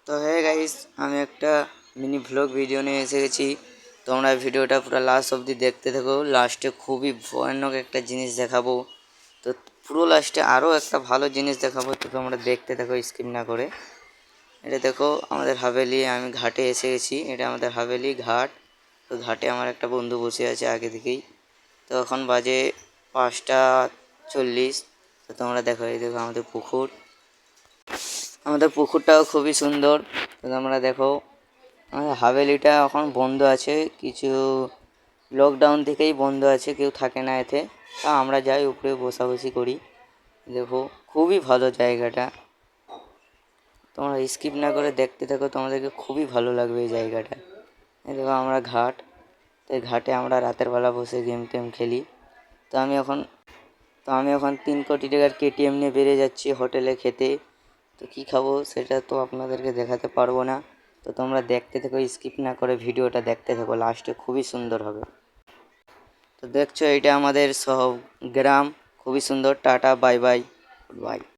তো হ্যাঁ গাইস, আমি একটা মিনি ভ্লগ ভিডিও নিয়ে এসে গেছি। তোমরা ভিডিওটা পুরো লাস্ট অবধি দেখতে থাকো। লাস্টে খুবই ভয়ানক একটা জিনিস দেখাবো। তো পুরো লাস্টে আরও একটা ভালো জিনিস দেখাবো, তো তোমরা দেখতে থাকো স্কিপ না করে। এটা দেখো আমাদের হাভেলি, আমি ঘাটে এসে গেছি। এটা আমাদের হাভেলি ঘাট। তো ঘাটে আমার একটা বন্ধু বসে আছে আগে থেকেই। তো এখন বাজে 5টা 40। তো তোমরা দেখো, এই দেখো আমাদের পুকুর। আমাদের পুকুরটাও খুবই সুন্দর। তো তোমরা দেখো, আমাদের হাভেলিটা এখন বন্ধ আছে, কিছু লকডাউন থেকেই বন্ধ আছে, কেউ থাকে না এতে। তা আমরা যাই উপরে বসাবসি করি। দেখো খুবই ভালো জায়গাটা, তোমরা স্কিপ না করে দেখতে থাকো, তোমাদেরকে খুবই ভালো লাগবে এই জায়গাটা। এই দেখো আমরা ঘাট, তো এই ঘাটে আমরা রাতের বেলা বসে গেম টেম খেলি। তো আমি এখন 3 কোটি টাকার কেটিএম নিয়ে বেরিয়ে যাচ্ছি হোটেলে খেতে। তো কী খাবো সেটা তো আপনাদেরকে দেখাতে পারবো না। তো তোমরা দেখতে থাকো, স্কিপ না করে ভিডিওটা দেখতে থাকো, লাস্টে খুবই সুন্দর হবে। তো দেখছো এটা আমাদের গ্রাম, খুবই সুন্দর। Tata, bye bye, by.